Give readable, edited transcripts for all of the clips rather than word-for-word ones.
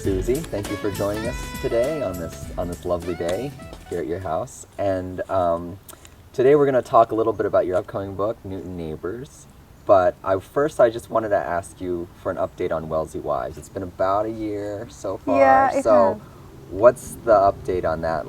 Suzy. Thank you for joining us today on this lovely day here at your house. And today we're going to talk a little bit about your upcoming book, Newton Neighbors. But I just wanted to ask you for an update on Wellesley Wives. It's been about a year so far. Yeah, it has. What's the update on that?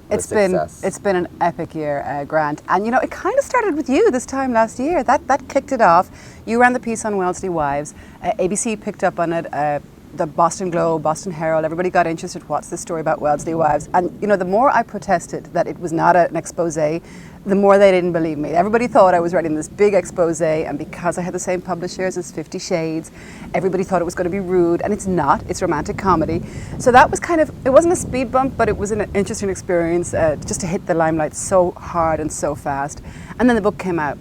It's been an epic year, Grant, and it kind of started with you this time last year. That kicked it off. You ran the piece on Wellesley Wives. ABC picked up on it. The Boston Globe, Boston Herald, everybody got interested. What's this story about Wellesley Wives? And the more I protested that it was not an expose, the more they didn't believe me. Everybody thought I was writing this big expose, and because I had the same publishers as 50 Shades, everybody thought it was going to be rude, and it's not. It's romantic comedy. So that was it wasn't a speed bump, but it was an interesting experience just to hit the limelight so hard and so fast. And then the book came out.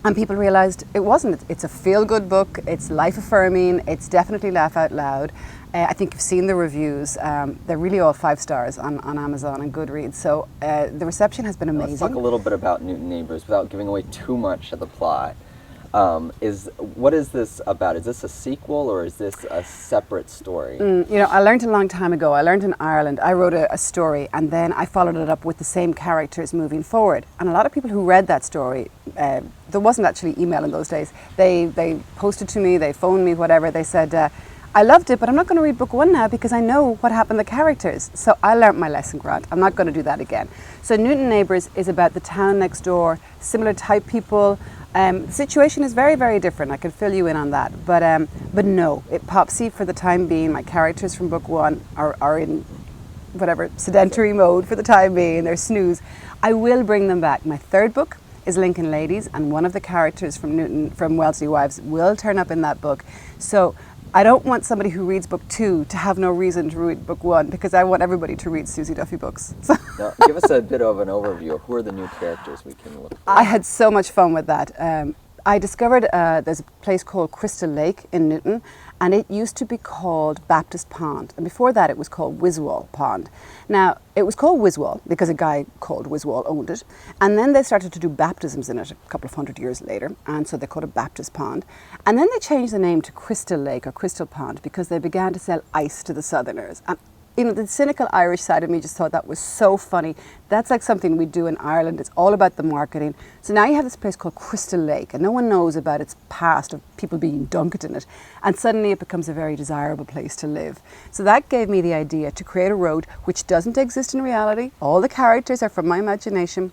And people realised it wasn't. It's a feel-good book. It's life-affirming. It's definitely laugh out loud. I think you've seen the reviews. They're really all 5 stars on Amazon and Goodreads. So the reception has been amazing. Let's talk a little bit about Newton Neighbors without giving away too much of the plot. What is this about? Is this a sequel or is this a separate story? I learned a long time ago. I learned in Ireland. I wrote a story and then I followed it up with the same characters moving forward. And a lot of people who read that story, there wasn't actually email in those days. They posted to me, they phoned me, whatever. They said, I loved it, but I'm not going to read book 1 now because I know what happened to the characters. So I learnt my lesson, Grant. I'm not going to do that again. So Newton Neighbors is about the town next door, similar type people. The situation is very, very different. I can fill you in on that. But no, Popsy for the time being, my characters from book 1 are in whatever, sedentary mode for the time being. They're snooze. I will bring them back. My 3rd book is Lincoln Ladies, and one of the characters from Wellesley Wives will turn up in that book. So I don't want somebody who reads book 2 to have no reason to read book 1 because I want everybody to read Suzy Duffy books. So now, give us a bit of an overview of who are the new characters we can look for. I had so much fun with that. I discovered there's a place called Crystal Lake in Newton, and it used to be called Baptist Pond. And before that, it was called Wiswall Pond. Now, it was called Wiswall because a guy called Wiswall owned it. And then they started to do baptisms in it a couple of 100 years later. And so they called it Baptist Pond. And then they changed the name to Crystal Lake or Crystal Pond because they began to sell ice to the Southerners. And the cynical Irish side of me just thought that was so funny. That's like something we do in Ireland. It's all about the marketing. So now you have this place called Crystal Lake, and no one knows about its past of people being dunked in it. And suddenly it becomes a very desirable place to live. So that gave me the idea to create a road which doesn't exist in reality. All the characters are from my imagination.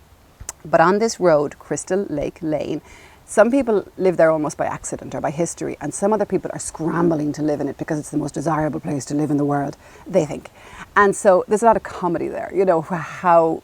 But on this road, Crystal Lake Lane, some people live there almost by accident or by history, and some other people are scrambling to live in it because it's the most desirable place to live in the world, they think. And so there's a lot of comedy there, how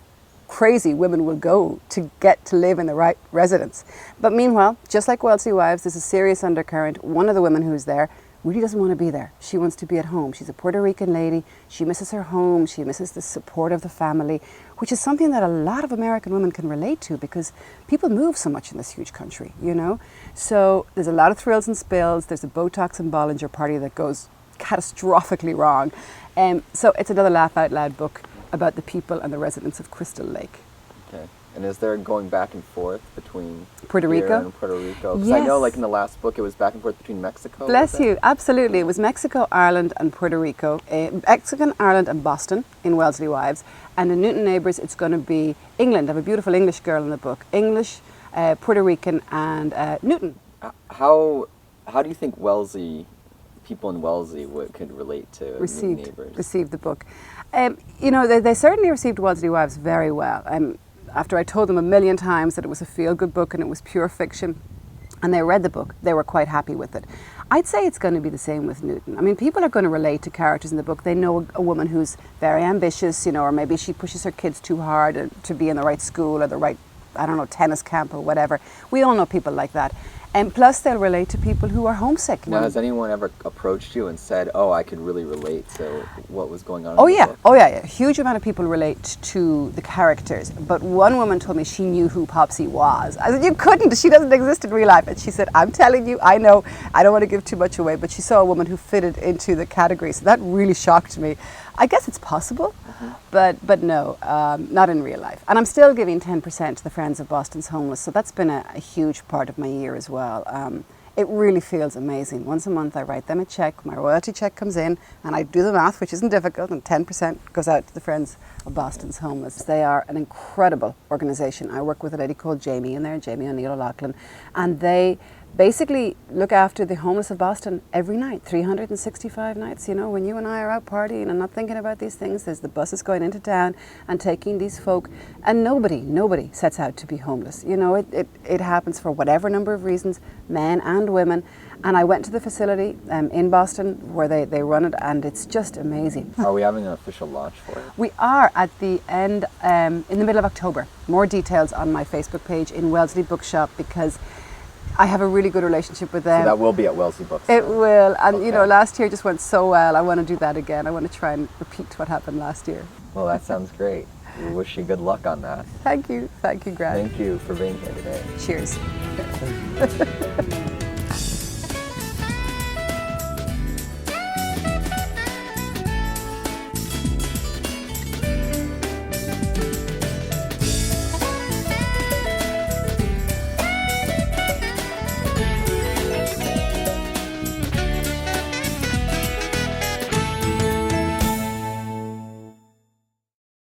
crazy women will go to get to live in the right residence. But meanwhile, just like Wellesley Wives, there's a serious undercurrent. One of the women who's there really doesn't want to be there. She wants to be at home. She's a Puerto Rican lady. She misses her home. She misses the support of the family, which is something that a lot of American women can relate to because people move so much in this huge country, So there's a lot of thrills and spills. There's a Botox and Bollinger party that goes catastrophically wrong. So it's another laugh out loud book about the people and the residents of Crystal Lake. Okay. And is there going back and forth between Puerto Rico and Puerto Rico? Because yes. I know, in the last book, it was back and forth between Mexico. Bless you, absolutely. It was Mexico, Ireland, and Puerto Rico. Mexican, Ireland, and Boston in Wellesley Wives. And in Newton Neighbors, it's going to be England. I have a beautiful English girl in the book. English, Puerto Rican, and Newton. How do you think people in Wellesley could relate to Newton Neighbors? Received the book. They certainly received Wellesley Wives very well. After I told them a million times that it was a feel-good book and it was pure fiction, and they read the book, they were quite happy with it. I'd say it's going to be the same with Newton. I mean, people are going to relate to characters in the book. They know a woman who's very ambitious, or maybe she pushes her kids too hard to be in the right school or the right, tennis camp or whatever. We all know people like that. And plus, they'll relate to people who are homesick. Now, has anyone ever approached you and said, "Oh, I could really relate to what was going on"? Oh yeah, a huge amount of people relate to the characters. But one woman told me she knew who Popsy was. I said, "You couldn't. She doesn't exist in real life." And she said, "I'm telling you, I know. I don't want to give too much away." But she saw a woman who fitted into the category, so that really shocked me. I guess it's possible, but no, not in real life. And I'm still giving 10% to the Friends of Boston's Homeless, so that's been a huge part of my year as well. It really feels amazing. Once a month I write them a check, my royalty check comes in, and I do the math, which isn't difficult, and 10% goes out to the Friends of Boston's Homeless. They are an incredible organisation. I work with a lady called Jamie in there, Jamie O'Neill O'Loughlin, and they basically look after the homeless of Boston every night, 365 nights. You know, when you and I are out partying and not thinking about these things, there's the buses going into town and taking these folk, and nobody sets out to be homeless. You know, it happens for whatever number of reasons, men and women. And I went to the facility in Boston where they run it, and it's just amazing. Are we having an official launch for it? We are at the end, in the middle of October. More details on my Facebook page in Wellesley Bookshop, because I have a really good relationship with them. So that will be at Wellesley Books. It will, and Okay. you know, last year just went so well. I want to do that again. I want to try and repeat what happened last year. Well, that sounds great. We wish you good luck on that. Thank you, Grant. Thank you for being here today. Cheers.